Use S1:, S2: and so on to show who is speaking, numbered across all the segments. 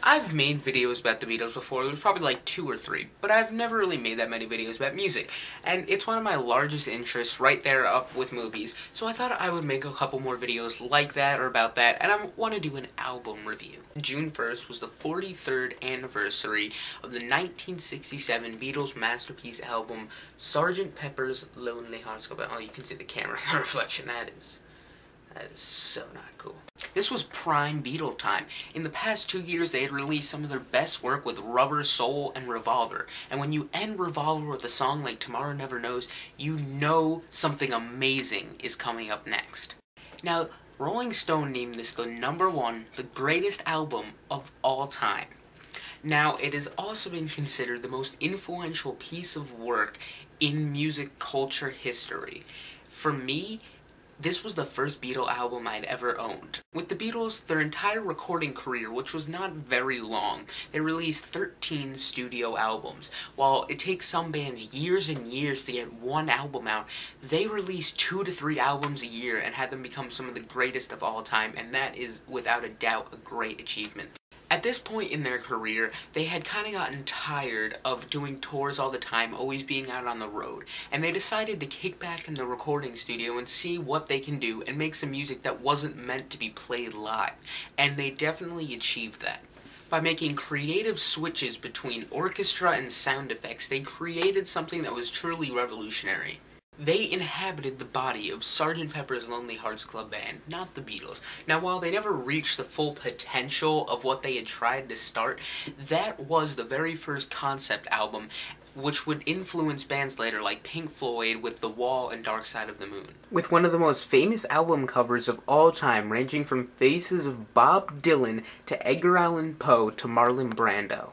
S1: I've made videos about the Beatles before. There's probably like 2 or 3, but I've never really made that many videos about music. And it's one of my largest interests, right there up with movies. So I thought I would make a couple more videos like that or about that, and I want to do an album review. June 1st was the 43rd anniversary of the 1967 Beatles masterpiece album, Sgt. Pepper's Lonely Hearts Club Band. Oh, you can see the camera reflection. That is so not cool. This was prime Beatle time. In the past 2 years, they had released some of their best work with Rubber, Soul, and Revolver. And when you end Revolver with a song like Tomorrow Never Knows, you know something amazing is coming up next. Now, Rolling Stone named this the #1, the greatest album of all time. Now, it has also been considered the most influential piece of work in music culture history. For me, this was the first Beatle album I'd ever owned. With the Beatles, their entire recording career, which was not very long, they released 13 studio albums. While it takes some bands years and years to get one album out, they released 2 to 3 albums a year and had them become some of the greatest of all time, and that is, without a doubt, a great achievement. At this point in their career, they had kind of gotten tired of doing tours all the time, always being out on the road, and they decided to kick back in the recording studio and see what they can do and make some music that wasn't meant to be played live, and they definitely achieved that. By making creative switches between orchestra and sound effects, they created something that was truly revolutionary. They inhabited the body of Sgt. Pepper's Lonely Hearts Club Band, not the Beatles. Now, while they never reached the full potential of what they had tried to start, that was the very first concept album, which would influence bands later like Pink Floyd with The Wall and Dark Side of the Moon. With one of the most famous album covers of all time, ranging from faces of Bob Dylan to Edgar Allan Poe to Marlon Brando.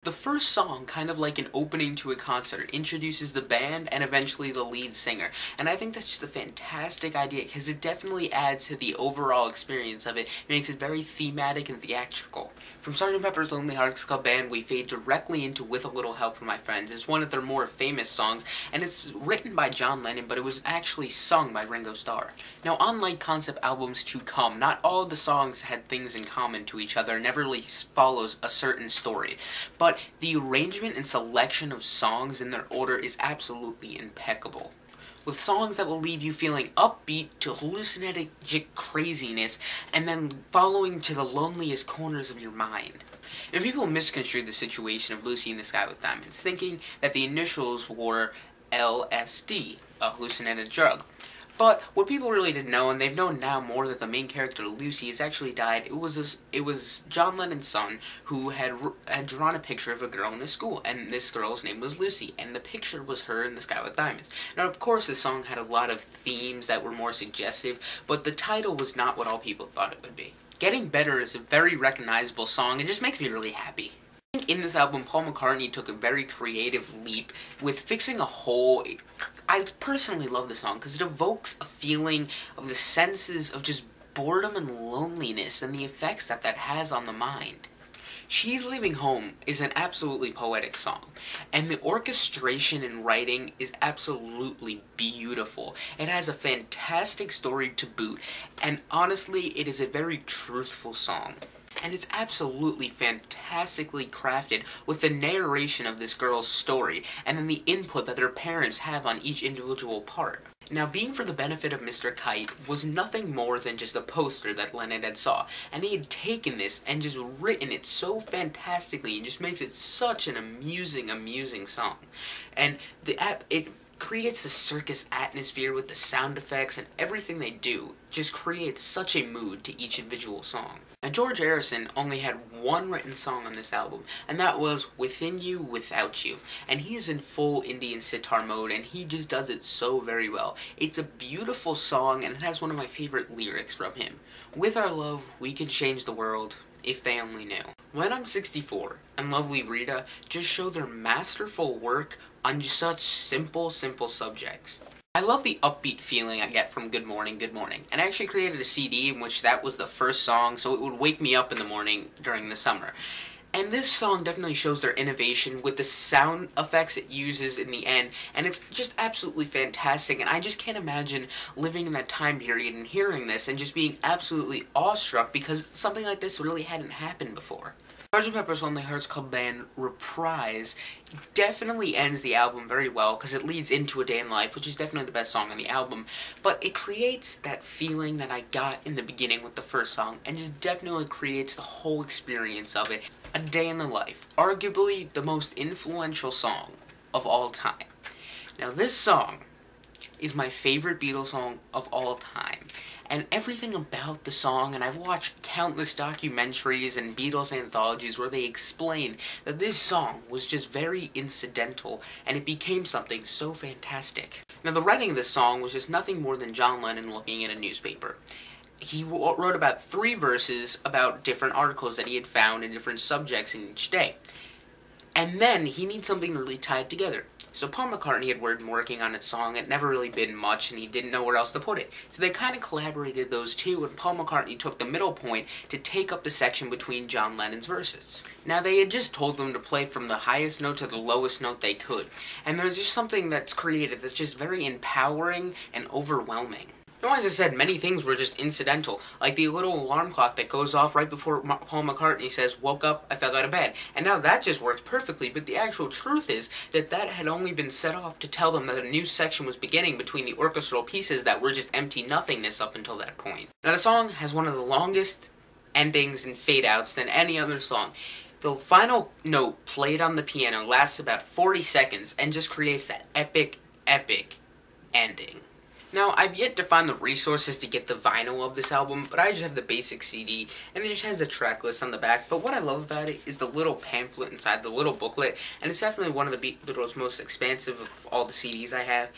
S1: The first song, kind of like an opening to a concert, introduces the band and eventually the lead singer, and I think that's just a fantastic idea because it definitely adds to the overall experience of it. It makes it very thematic and theatrical. From Sgt. Pepper's Lonely Hearts Club Band, we fade directly into With a Little Help from My Friends. It's one of their more famous songs, and it's written by John Lennon, but it was actually sung by Ringo Starr. Now, unlike concept albums to come, not all of the songs had things in common to each other and never really follows a certain story, but the arrangement and selection of songs in their order is absolutely impeccable. With songs that will leave you feeling upbeat to hallucinogenic craziness, and then following to the loneliest corners of your mind. And people misconstrued the situation of Lucy in the Sky with Diamonds, thinking that the initials were LSD, a hallucinogenic drug. But what people really didn't know, and they've known now more, that the main character, Lucy, has actually died. It was John Lennon's son who had drawn a picture of a girl in his school, and this girl's name was Lucy, and the picture was her in the Sky with Diamonds. Now, of course, the song had a lot of themes that were more suggestive, but the title was not what all people thought it would be. Getting Better is a very recognizable song. It just makes me really happy. In this album, Paul McCartney took a very creative leap with fixing a hole. I personally love the song because it evokes a feeling of the senses of just boredom and loneliness and the effects that has on the mind. She's Leaving Home is an absolutely poetic song, and the orchestration and writing is absolutely beautiful. It has a fantastic story to boot, and honestly, it is a very truthful song. And it's absolutely fantastically crafted with the narration of this girl's story, and then the input that their parents have on each individual part. Now, Being for the Benefit of Mr. Kite was nothing more than just a poster that Lennon had saw, and he had taken this and just written it so fantastically and just makes it such an amusing song. And it creates the circus atmosphere with the sound effects, and everything they do just creates such a mood to each individual song. Now, George Harrison only had one written song on this album, and that was Within You, Without You. And he is in full Indian sitar mode, and he just does it so very well. It's a beautiful song, and it has one of my favorite lyrics from him. With our love, we can change the world, if they only knew. When I'm 64, and Lovely Rita just show their masterful work on such simple subjects. I love the upbeat feeling I get from Good Morning, Good Morning, and I actually created a CD in which that was the first song, so it would wake me up in the morning during the summer. And this song definitely shows their innovation with the sound effects it uses in the end, and it's just absolutely fantastic, and I just can't imagine living in that time period and hearing this and just being absolutely awestruck because something like this really hadn't happened before. Sgt. Pepper's Lonely Hearts Club Band Reprise definitely ends the album very well because it leads into A Day in Life, which is definitely the best song on the album, but it creates that feeling that I got in the beginning with the first song and just definitely creates the whole experience of it. A Day in the Life, arguably the most influential song of all time. Now this song is my favorite Beatles song of all time. And everything about the song, and I've watched countless documentaries and Beatles anthologies where they explain that this song was just very incidental, and it became something so fantastic. Now, the writing of this song was just nothing more than John Lennon looking at a newspaper. He wrote about 3 verses about different articles that he had found in different subjects in each day. And then he needs something to really tie it together. So Paul McCartney had been working on its song, it never really been much, and he didn't know where else to put it. So they kind of collaborated those two, and Paul McCartney took the middle point to take up the section between John Lennon's verses. Now, they had just told them to play from the highest note to the lowest note they could, and there's just something that's created that's just very empowering and overwhelming. Now, as I said, many things were just incidental, like the little alarm clock that goes off right before Paul McCartney says, "Woke up, I fell out of bed." And now that just works perfectly, but the actual truth is that that had only been set off to tell them that a new section was beginning between the orchestral pieces that were just empty nothingness up until that point. Now, the song has one of the longest endings and fade-outs than any other song. The final note played on the piano lasts about 40 seconds and just creates that epic, epic ending. Now, I've yet to find the resources to get the vinyl of this album, but I just have the basic CD, and it just has the track list on the back. But what I love about it is the little pamphlet inside, the little booklet, and it's definitely one of the Beatles' most expansive of all the CDs I have.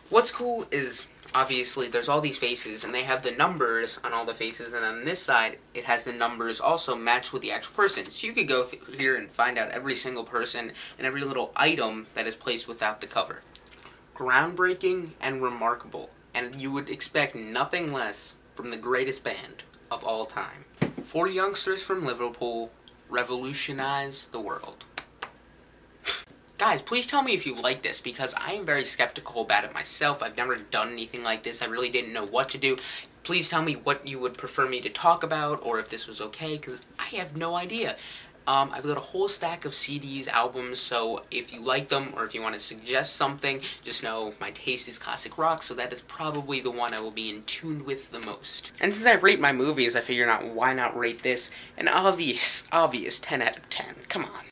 S1: What's cool is, obviously, there's all these faces, and they have the numbers on all the faces, and on this side, it has the numbers also matched with the actual person. So you could go here and find out every single person and every little item that is placed without the cover. Groundbreaking and remarkable, and you would expect nothing less from the greatest band of all time. 4 youngsters from Liverpool revolutionize the world. Guys, please tell me if you like this, because I am very skeptical about it myself. I've never done anything like this. I really didn't know what to do. Please tell me what you would prefer me to talk about, or if this was okay, because I have no idea. I've got a whole stack of CDs, albums, so if you like them, or if you want to suggest something, just know my taste is classic rock, so that is probably the one I will be in tune with the most. And since I rate my movies, I figured out why not rate this an obvious 10 out of 10. Come on.